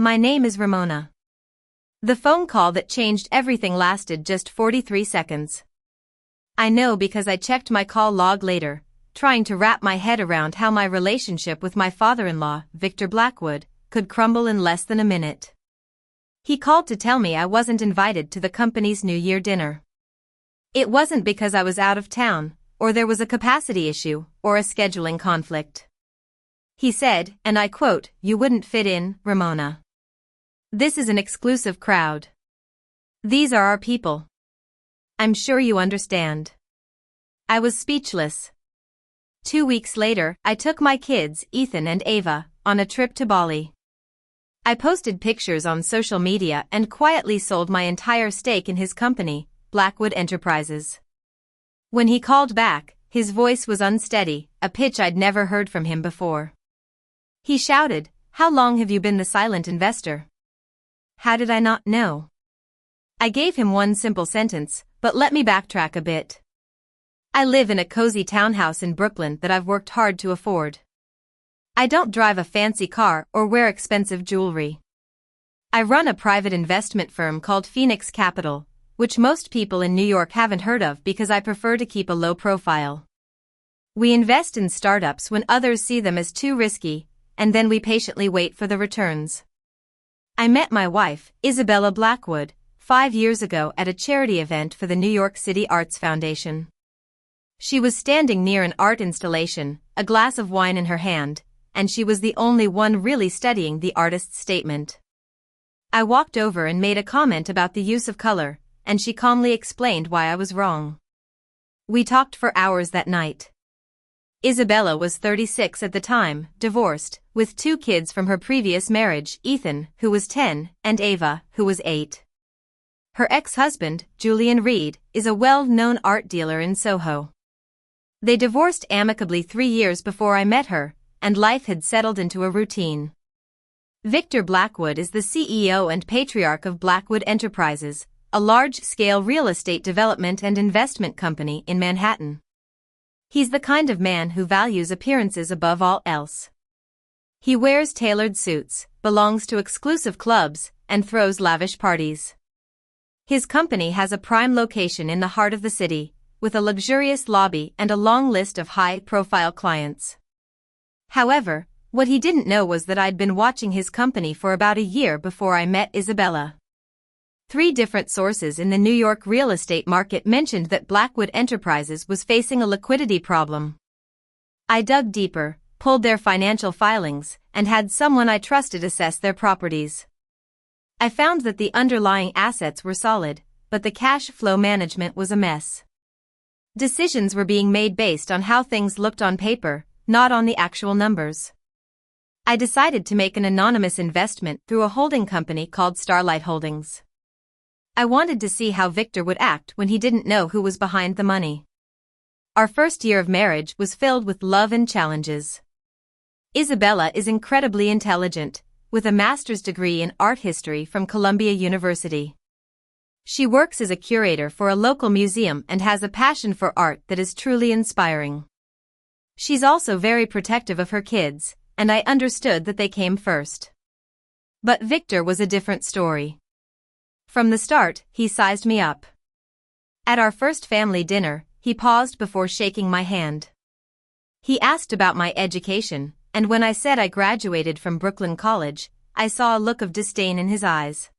My name is Ramona. The phone call that changed everything lasted just 43 seconds. I know because I checked my call log later, trying to wrap my head around how my relationship with my father-in-law, Victor Blackwood, could crumble in less than a minute. He called to tell me I wasn't invited to the company's New Year dinner. It wasn't because I was out of town, or there was a capacity issue, or a scheduling conflict. He said, and I quote, "You wouldn't fit in, Ramona. This is an exclusive crowd. These are our people. I'm sure you understand." I was speechless. 2 weeks later, I took my kids, Ethan and Ava, on a trip to Bali. I posted pictures on social media and quietly sold my entire stake in his company, Blackwood Enterprises. When he called back, his voice was unsteady, a pitch I'd never heard from him before. He shouted, "How long have you been the silent investor?" How did I not know? I gave him one simple sentence, but let me backtrack a bit. I live in a cozy townhouse in Brooklyn that I've worked hard to afford. I don't drive a fancy car or wear expensive jewelry. I run a private investment firm called Phoenix Capital, which most people in New York haven't heard of because I prefer to keep a low profile. We invest in startups when others see them as too risky, and then we patiently wait for the returns. I met my wife, Isabella Blackwood, 5 years ago at a charity event for the New York City Arts Foundation. She was standing near an art installation, a glass of wine in her hand, and she was the only one really studying the artist's statement. I walked over and made a comment about the use of color, and she calmly explained why I was wrong. We talked for hours that night. Isabella was 36 at the time, divorced, with 2 kids from her previous marriage, Ethan, who was 10, and Ava, who was 8. Her ex-husband, Julian Reed, is a well-known art dealer in Soho. They divorced amicably 3 years before I met her, and life had settled into a routine. Victor Blackwood is the CEO and patriarch of Blackwood Enterprises, a large-scale real estate development and investment company in Manhattan. He's the kind of man who values appearances above all else. He wears tailored suits, belongs to exclusive clubs, and throws lavish parties. His company has a prime location in the heart of the city, with a luxurious lobby and a long list of high-profile clients. However, what he didn't know was that I'd been watching his company for about a year before I met Isabella. 3 different sources in the New York real estate market mentioned that Blackwood Enterprises was facing a liquidity problem. I dug deeper, pulled their financial filings, and had someone I trusted assess their properties. I found that the underlying assets were solid, but the cash flow management was a mess. Decisions were being made based on how things looked on paper, not on the actual numbers. I decided to make an anonymous investment through a holding company called Starlight Holdings. I wanted to see how Victor would act when he didn't know who was behind the money. Our first year of marriage was filled with love and challenges. Isabella is incredibly intelligent, with a master's degree in art history from Columbia University. She works as a curator for a local museum and has a passion for art that is truly inspiring. She's also very protective of her kids, and I understood that they came first. But Victor was a different story. From the start, he sized me up. At our first family dinner, he paused before shaking my hand. He asked about my education, and when I said I graduated from Brooklyn College, I saw a look of disdain in his eyes.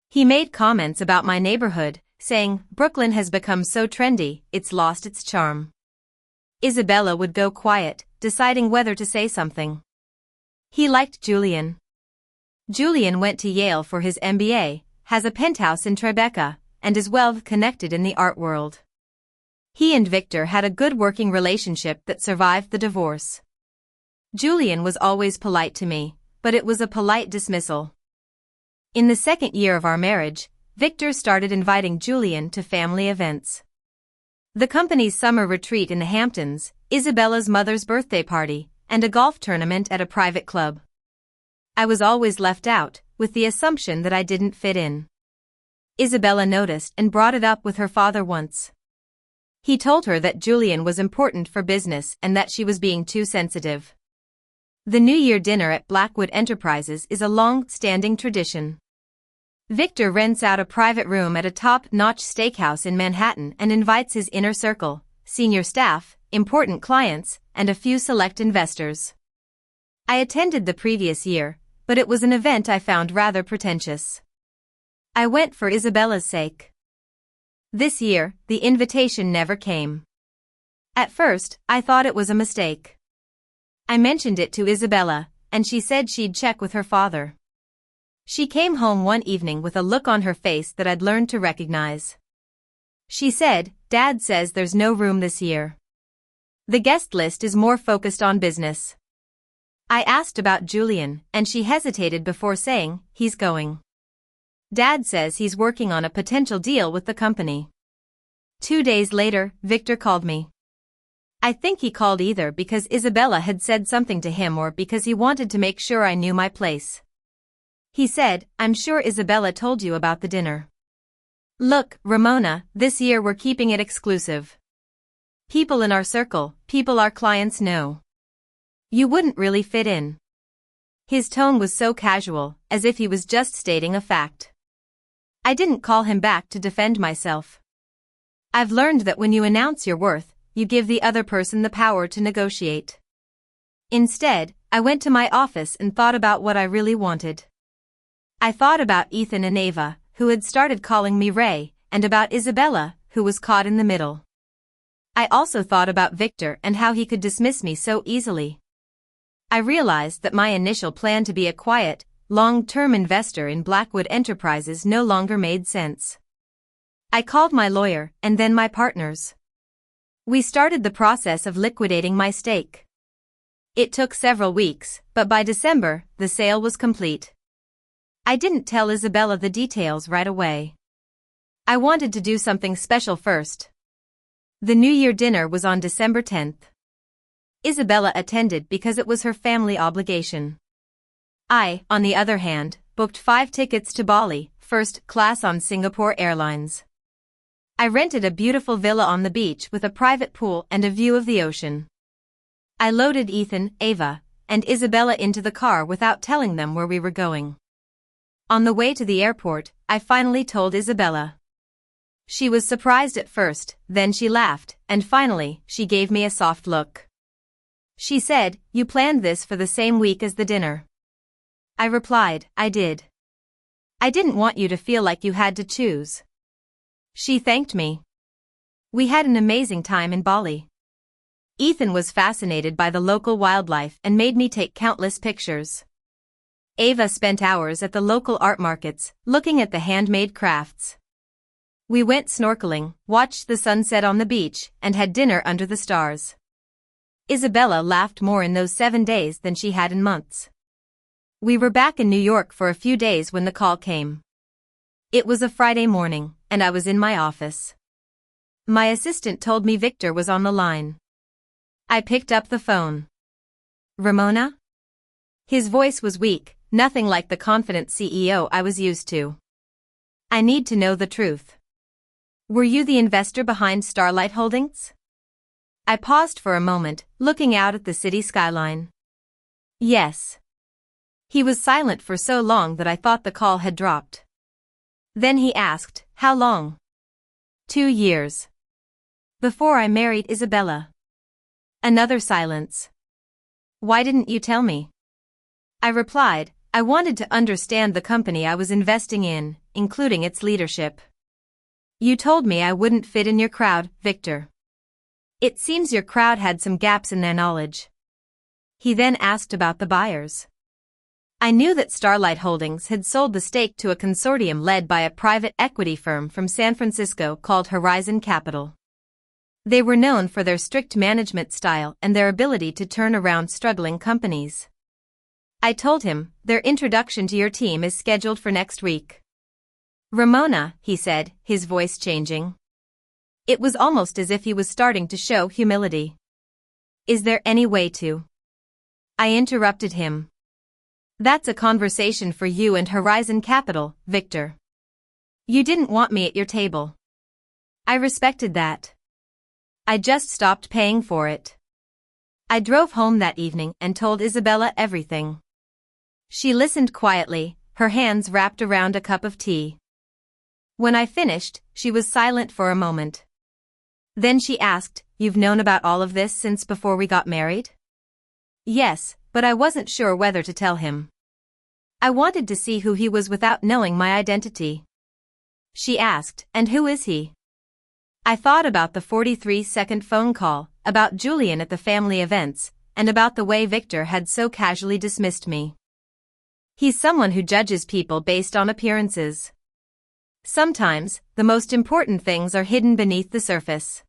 He made comments about my neighborhood, saying, "Brooklyn has become so trendy, it's lost its charm." Isabella would go quiet, deciding whether to say something. He liked Julian. Julian went to Yale for his MBA, has a penthouse in Tribeca, and is well connected in the art world. He and Victor had a good working relationship that survived the divorce. Julian was always polite to me, but it was a polite dismissal. In the second year of our marriage, Victor started inviting Julian to family events. The company's summer retreat in the Hamptons, Isabella's mother's birthday party, and a golf tournament at a private club. I was always left out, with the assumption that I didn't fit in. Isabella noticed and brought it up with her father once. He told her that Julian was important for business and that she was being too sensitive. The New Year dinner at Blackwood Enterprises is a long-standing tradition. Victor rents out a private room at a top-notch steakhouse in Manhattan and invites his inner circle, senior staff, important clients, and a few select investors. I attended the previous year, but it was an event I found rather pretentious. I went for Isabella's sake. This year, the invitation never came. At first, I thought it was a mistake. I mentioned it to Isabella, and she said she'd check with her father. She came home one evening with a look on her face that I'd learned to recognize. She said, "Dad says there's no room this year. The guest list is more focused on business." I asked about Julian, and she hesitated before saying, "He's going. Dad says he's working on a potential deal with the company." 2 days later, Victor called me. I think he called either because Isabella had said something to him or because he wanted to make sure I knew my place. He said, "I'm sure Isabella told you about the dinner. Look, Ramona, this year we're keeping it exclusive. People in our circle, people our clients know. You wouldn't really fit in." His tone was so casual, as if he was just stating a fact. I didn't call him back to defend myself. I've learned that when you announce your worth, you give the other person the power to negotiate. Instead, I went to my office and thought about what I really wanted. I thought about Ethan and Ava, who had started calling me Ray, and about Isabella, who was caught in the middle. I also thought about Victor and how he could dismiss me so easily. I realized that my initial plan to be a quiet, long-term investor in Blackwood Enterprises no longer made sense. I called my lawyer and then my partners. We started the process of liquidating my stake. It took several weeks, but by December, the sale was complete. I didn't tell Isabella the details right away. I wanted to do something special first. The New Year dinner was on December 10th. Isabella attended because it was her family obligation. I, on the other hand, booked 5 tickets to Bali, first class on Singapore Airlines. I rented a beautiful villa on the beach with a private pool and a view of the ocean. I loaded Ethan, Ava, and Isabella into the car without telling them where we were going. On the way to the airport, I finally told Isabella. She was surprised at first, then she laughed, and finally, she gave me a soft look. She said, "You planned this for the same week as the dinner." I replied, "I did. I didn't want you to feel like you had to choose." She thanked me. We had an amazing time in Bali. Ethan was fascinated by the local wildlife and made me take countless pictures. Ava spent hours at the local art markets, looking at the handmade crafts. We went snorkeling, watched the sunset on the beach, and had dinner under the stars. Isabella laughed more in those 7 days than she had in months. We were back in New York for a few days when the call came. It was a Friday morning, and I was in my office. My assistant told me Victor was on the line. I picked up the phone. "Ramona?" His voice was weak, nothing like the confident CEO I was used to. "I need to know the truth. Were you the investor behind Starlight Holdings?" I paused for a moment, looking out at the city skyline. "Yes." He was silent for so long that I thought the call had dropped. Then he asked, "How long?" 2 years. Before I married Isabella. Another silence. "Why didn't you tell me?" I replied, "I wanted to understand the company I was investing in, including its leadership." "You told me I wouldn't fit in your crowd, Victor. It seems your crowd had some gaps in their knowledge." He then asked about the buyers. I knew that Starlight Holdings had sold the stake to a consortium led by a private equity firm from San Francisco called Horizon Capital. They were known for their strict management style and their ability to turn around struggling companies. I told him, "Their introduction to your team is scheduled for next week." "Ramona," he said, his voice changing. It was almost as if he was starting to show humility. "Is there any way to?" I interrupted him. "That's a conversation for you and Horizon Capital, Victor. You didn't want me at your table." I respected that. I just stopped paying for it. I drove home that evening and told Isabella everything. She listened quietly, her hands wrapped around a cup of tea. When I finished, she was silent for a moment. Then she asked, "You've known about all of this since before we got married?" "Yes, but I wasn't sure whether to tell him. I wanted to see who he was without knowing my identity." She asked, "And who is he?" I thought about the 43-second phone call, about Julian at the family events, and about the way Victor had so casually dismissed me. He's someone who judges people based on appearances. Sometimes, the most important things are hidden beneath the surface.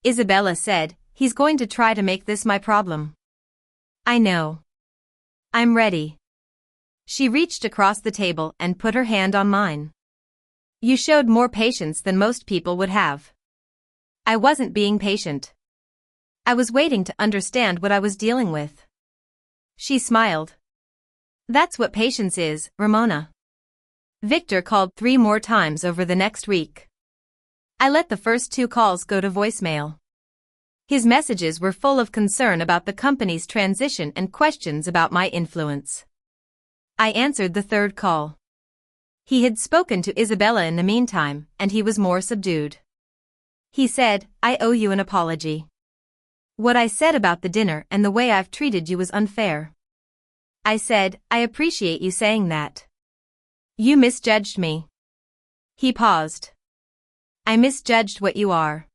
Isabella said, "He's going to try to make this my problem." I know. I'm ready. She reached across the table and put her hand on mine. "You showed more patience than most people would have." I wasn't being patient. I was waiting to understand what I was dealing with. She smiled. "That's what patience is, Ramona." Victor called 3 more times over the next week. I let the first 2 calls go to voicemail. His messages were full of concern about the company's transition and questions about my influence. I answered the 3rd call. He had spoken to Isabella in the meantime, and he was more subdued. He said, "I owe you an apology. What I said about the dinner and the way I've treated you was unfair." I said, "I appreciate you saying that. You misjudged me." He paused. "I misjudged what you are."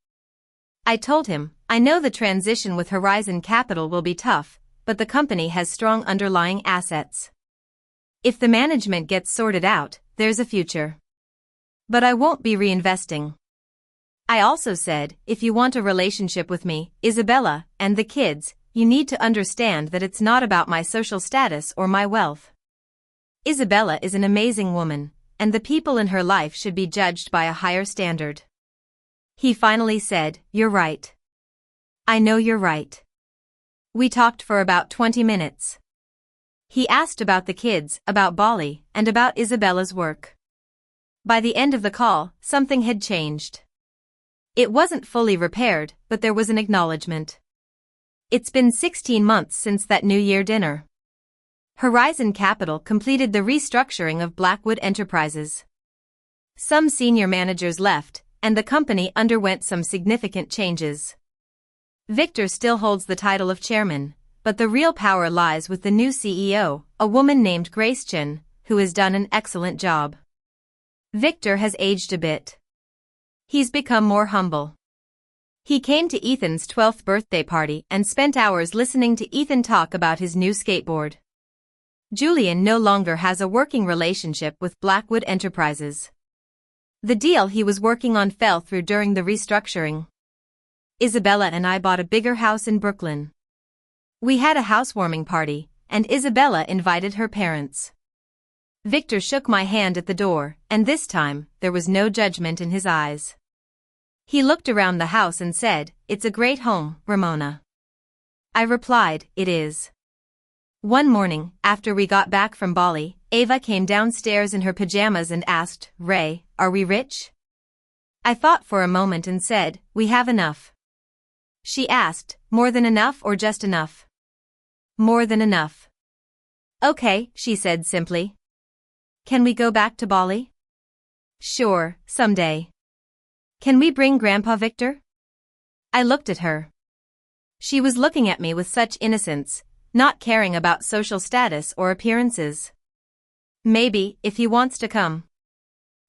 I told him, "I know the transition with Horizon Capital will be tough, but the company has strong underlying assets. If the management gets sorted out, there's a future. But I won't be reinvesting." I also said, "If you want a relationship with me, Isabella, and the kids, you need to understand that it's not about my social status or my wealth. Isabella is an amazing woman, and the people in her life should be judged by a higher standard." He finally said, "You're right. I know you're right." We talked for about 20 minutes. He asked about the kids, about Bali, and about Isabella's work. By the end of the call, something had changed. It wasn't fully repaired, but there was an acknowledgement. It's been 16 months since that New Year dinner. Horizon Capital completed the restructuring of Blackwood Enterprises. Some senior managers left, and the company underwent some significant changes. Victor still holds the title of chairman, but the real power lies with the new CEO, a woman named Grace Chen, who has done an excellent job. Victor has aged a bit. He's become more humble. He came to Ethan's 12th birthday party and spent hours listening to Ethan talk about his new skateboard. Julian no longer has a working relationship with Blackwood Enterprises. The deal he was working on fell through during the restructuring. Isabella and I bought a bigger house in Brooklyn. We had a housewarming party, and Isabella invited her parents. Victor shook my hand at the door, and this time, there was no judgment in his eyes. He looked around the house and said, "It's a great home, Ramona." I replied, "It is." One morning, after we got back from Bali, Ava came downstairs in her pajamas and asked, "Ray, are we rich?" I thought for a moment and said, "We have enough." She asked, "More than enough or just enough?" "More than enough." "Okay," she said simply. "Can we go back to Bali?" "Sure, someday." "Can we bring Grandpa Victor?" I looked at her. She was looking at me with such innocence, not caring about social status or appearances. "Maybe, if he wants to come."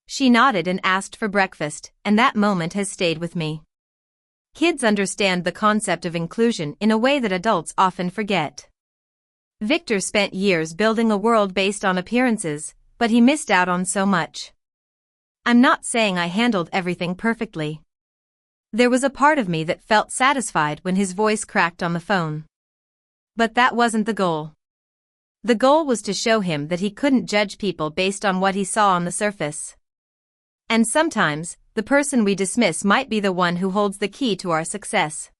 She nodded and asked for breakfast, and that moment has stayed with me. Kids understand the concept of inclusion in a way that adults often forget. Victor spent years building a world based on appearances, but he missed out on so much. I'm not saying I handled everything perfectly. There was a part of me that felt satisfied when his voice cracked on the phone. But that wasn't the goal. The goal was to show him that he couldn't judge people based on what he saw on the surface. And sometimes, the person we dismiss might be the one who holds the key to our success.